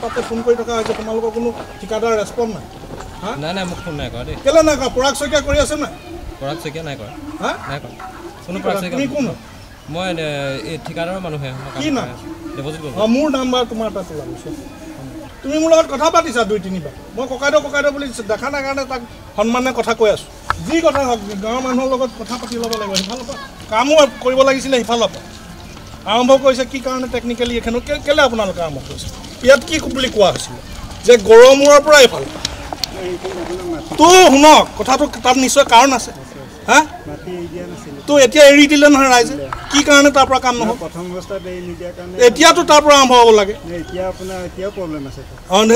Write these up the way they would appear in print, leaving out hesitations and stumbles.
তাতে ফোন কৰি থকা হৈছে তোমালোকৰ কোনো ঠিকাদাৰ ৰেছপন্স নাই হা নাই মোক ফোন নাই কৰা দেই কেলে নাই কৰা পৰাগ শইকীয়া কৰি আছে নাই পৰাগ শইকীয়া নাই কৰা হা নাই কৰা কোনো পৰাগ শইকীয়া তুমি কোন মই এই ঠিকাদাৰৰ মানুহে কি নাম দেৱজিৎ গগৈ মোৰ নাম্বাৰ তোমাৰ তাত লাগিছে তুমি মোৰ লগত কথা পাতিছা 2-3 বাৰ মই ককাইদেউ বুলি দেখা নাই কাৰণে তাক সন্মানে কথা কৈ আছোঁ যি কথা হওক গাঁৱৰ মানুহৰ লগত কথা পাতি ল'ব লাগিব সিফালৰ পৰা কামো কৰিব লাগিছিলে সিফালৰ পৰা আৰম্ভ কৰিছে কি কাৰণে টেকনিকেলি এইখনো কেলে আপোনালোকে আৰম্ভ কৰিছে ইয়াত কি বুলি কোৱা হৈছিলে যে গড়মূৰৰ পৰা এইফালে তো শুনক কথাটো তাত নিশ্চয় কাৰণ আছে হা তো এতিয়া এৰি দিলে নহয় ৰাইজে কি কাৰণে তাৰ পৰা কাম নহ'ব প্ৰথম অৱস্থাত এই নিদিয়াৰ কাৰণে এতিয়াতো তাৰ পৰা আৰম্ভ হ'ব লাগে এতিয়া আপোনাৰ এতিয়াও প্ৰব্লেম আছে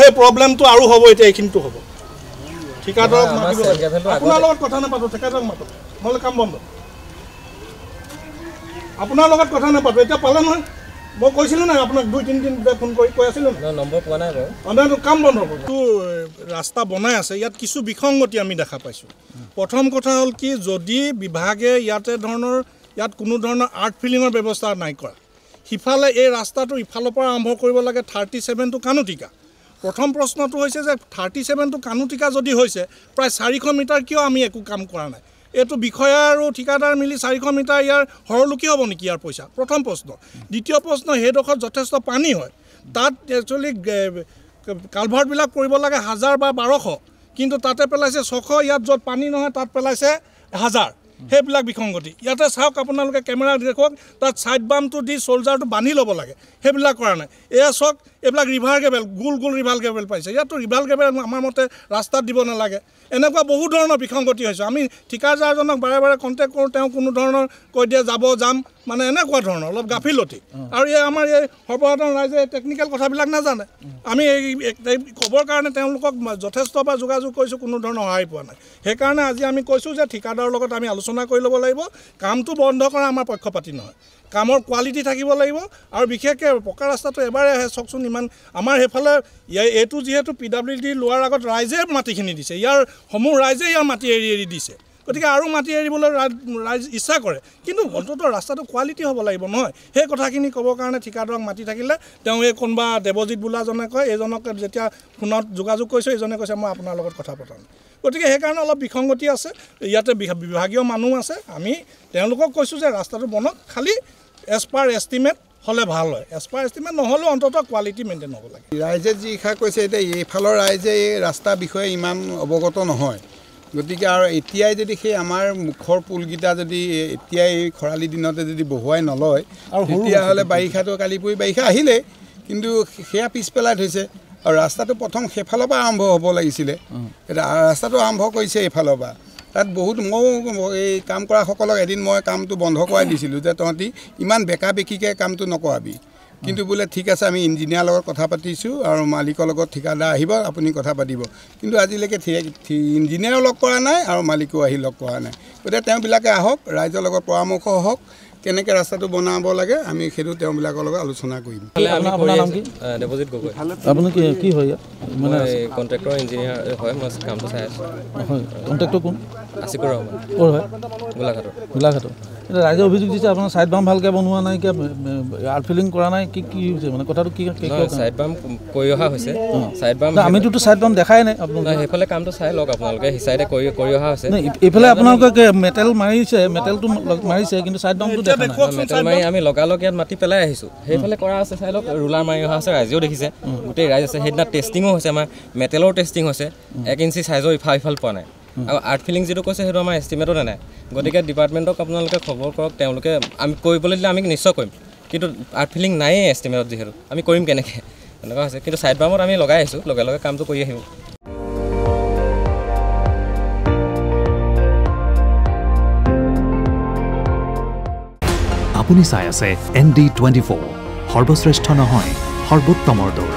সেই প্ৰব্লেমটো আৰু হ'ব এতিয়া এইখিনিতো হ'ব ঠিকাদাৰক মাতিব আপোনাৰ লগত কথা নাপাতো ঠিকাদাৰক মাতো নহ'লে কাম বন্ধ আপোনাৰ লগত কথা নাপাতো এতিয়া পালে নহয় মই কৈছিলোঁ নাই আপোনাক 2-3 দিন ফোন কৰি কৈ আছিলোঁ নম্বৰ পোৱা নাই বাৰু আপোনাৰতো কাম বন্ধ হ'ব তো ৰাস্তা বনাই আছে ইয়াত কিছু বিসংগতি আমি দেখা পাইছোঁ প্ৰথম কথা হ'ল কি যদি বিভাগে ইয়াত কোনো ধৰণৰ আৰ্ট ফিলিঙৰ ব্যৱস্থা নাই কৰা সিফালে এই ৰাস্তাটো ইফালৰ পৰা আৰম্ভ কৰিব লাগে 37টো কানুটিকা প্ৰথম প্ৰশ্নটো হৈছে যে 37টো কানুটিকা যদি হৈছে প্ৰায় 400 মিটাৰ কিয় আমি একো কাম কৰা নাই এইটো বিষয়া আৰু ঠিকাদাৰ মিলি 400 মিটাৰ ইয়াৰ হৰলুকি হ'ব নেকি ইয়াৰ পইচা প্ৰথম প্ৰশ্ন দ্বিতীয় প্ৰশ্ন সেইডোখৰত যথেষ্ট পানী হয় তাত একচুৱেলি কালভাৰ্টবিলাক কৰিব লাগে 1000 বা 1200 কিন্তু তাতে পেলাইছে 600 ইয়াত য'ত পানী নহয় তাত পেলাইছে 1000 সেইবিলাক বিসংগতি ইয়াতে চাওক আপোনালোকে কেমেৰা দেখক তাত ছাইড বামটো দি চ'লজাৰটো বান্ধি ল'ব লাগে সেইবিলাক কৰা নাই এয়া চাওক এইবিলাক ৰিভাৰ কেবেল গোল ৰিভাৰ কেবেল পাইছে ইয়াতো ৰিভাৰ কেবেল আমাৰ মতে ৰাস্তাত দিব নালাগে এনেকুৱা বহু ধৰণৰ বিসংগতি হৈছে আমি ঠিকাদাৰজনক বাৰে কণ্টেক্ট কৰোঁ তেওঁ কোনো ধৰণৰ কৈ দিয়ে যাম মানে এনেকুৱা ধৰণৰ অলপ গাফিলতি আৰু এই আমাৰ এই সৰ্বসাধাৰণ ৰাইজে টেকনিকেল কথাবিলাক নাজানে আমি এই ক'বৰ কাৰণে তেওঁলোকক যথেষ্টবাৰ যোগাযোগ কৰিছোঁ কোনো ধৰণৰ সহায় পোৱা নাই সেইকাৰণে আজি আমি কৈছোঁ যে ঠিকাদাৰৰ লগত আমি আলোচনা কৰি ল'ব লাগিব কামটো বন্ধ কৰা আমাৰ পক্ষপাতি নহয় কামৰ কোৱালিটি থাকিব লাগিব আৰু বিশেষকৈ পকা ৰাস্তাটো এবাৰে আহে চাওকচোন ইমান আমাৰ সেইফালে এইটো যিহেতু PWD লোৱাৰ আগত ৰাইজে মাটিখিনি দিছে ইয়াৰ সমূহ ৰাইজে ইয়াৰ মাটি এৰি দিছে গতিকে আৰু মাটি এৰিবলৈ ৰাইজ ইচ্ছা কৰে কিন্তু অন্ততঃ ৰাস্তাটো কোৱালিটি হ'ব লাগিব নহয় সেই কথাখিনি ক'বৰ কাৰণে ঠিকাদাৰক মাতি থাকিলে তেওঁ এই কোনোবা দেৱজিৎ বোলাজনে কয় এইজনক যেতিয়া ফোনত যোগাযোগ কৰিছোঁ এইজনে কৈছে মই আপোনাৰ লগত কথা পতা নাই গতিকে সেইকাৰণে অলপ বিসংগতি আছে ইয়াতে বিভাগীয় মানুহ আছে আমি তেওঁলোকক কৈছোঁ যে ৰাস্তাটো বনক খালি এজ পাৰ এষ্টিমেট হ'লে ভাল হয় এজ পাৰ এষ্টিমেট নহ'লেও অন্ততঃ কোৱালিটি মেইনটেইন হ'ব লাগে ৰাইজে যি ইচ্ছা কৈছে এতিয়া এইফালৰ ৰাইজে এই ৰাস্তাৰ বিষয়ে ইমান অৱগত নহয় গতিকে আৰু এতিয়াই যদি সেই আমাৰ মুখৰ পুলকেইটা যদি এতিয়াই খৰালি দিনতে যদি বহুৱাই নলয় তেতিয়াহ'লে বাৰিষাটো কালি পৰি বাৰিষা আহিলে কিন্তু সেয়া পিছ পেলাই থৈছে আৰু ৰাস্তাটো প্ৰথম সেইফালৰ পৰা আৰম্ভ হ'ব লাগিছিলে এতিয়া ৰাস্তাটো আৰম্ভ কৰিছে এইফালৰ পৰা তাত বহুত ময়ো এই কাম কৰাসকলক এদিন মই কামটো বন্ধ কৰাই দিছিলোঁ যে তহঁতি ইমান বেকা বেকিকৈ কামটো নকৰাবি কিন্তু বোলে ঠিক আছে আমি ইঞ্জিনিয়াৰৰ লগত কথা পাতিছোঁ আৰু মালিকৰ লগত ঠিকাদাৰ আহিব আপুনি কথা পাতিব কিন্তু আজিলৈকে ইঞ্জিনিয়াৰো লগ কৰা নাই আৰু মালিকো আহি লগ কৰা নাই গতিকে তেওঁবিলাকে আহক ৰাইজৰ লগত পৰামৰ্শ হওক কেনেকৈ ৰাস্তাটো বনাব লাগে আমি সেইটো তেওঁবিলাকৰ লগত আলোচনা কৰিম আপোনাৰ নাম কি দেৱজিৎ গগৈ আপুনি কি হয় মানে কণ্ট্ৰেক্টৰ ইঞ্জিনিয়াৰ হয় মই কামটো চাই আছোঁ হয় কণ্ট্ৰেক্টৰ কোন আছিকুৰ ৰহমান ক'ৰ হয় গোলাঘাটৰ এতিয়া ৰাইজে অভিযোগ দিছে আপোনাৰ ছাইড বাম ভালকৈ বনোৱা নাই কিয় আৰ্ট ফিলিং কৰা নাই কি হৈছে মানে কথাটো কি ছাইড বাম কৰি অহা হৈছে ছাইড বাম আমিতো ছাইড বাম দেখাই নাই আপোনালোকে সেইফালে কামটো চাই লওক আপোনালোকে সেই চাইডে কৰি অহা হৈছে এইফালে আপোনালোকে মেটেল মেটেলটো মাৰিছে কিন্তু ছাইড বামটো দেখা নাই মেটেল মাৰি আমি লগালগ ইয়াত মাটি পেলাই আহিছোঁ সেইফালে কৰা আছে চাই লওক ৰুলাৰ মাৰি অহা আছে ৰাইজেও দেখিছে গোটেই ৰাইজ আছে সেইদিনা টেষ্টিঙো হৈছে আমাৰ মেটেলৰ টেষ্টিং হৈছে 1 ইঞ্চি চাইজৰ ইফাল পোৱা নাই আৰু আৰ্ট ফিলিং যিটো কৈছে সেইটো আমাৰ এষ্টিমেটতে নাই গতিকে ডিপাৰ্টমেণ্টক আপোনালোকে খবৰ কৰক তেওঁলোকে আমি কৰিবলৈ দিলে আমি নিশ্চয় কৰিম কিন্তু আৰ্ট ফিলিং নায়েই এষ্টিমেটত যিহেতু আমি কৰিম কেনেকৈ এনেকুৱা হৈছে কিন্তু ছাইড বামত আমি লগাই আহিছোঁ লগে লগে কামটো কৰি আহিম আপুনি চাই আছে ND24 সৰ্বশ্ৰেষ্ঠ নহয় সৰ্বোত্তমৰ দৌৰ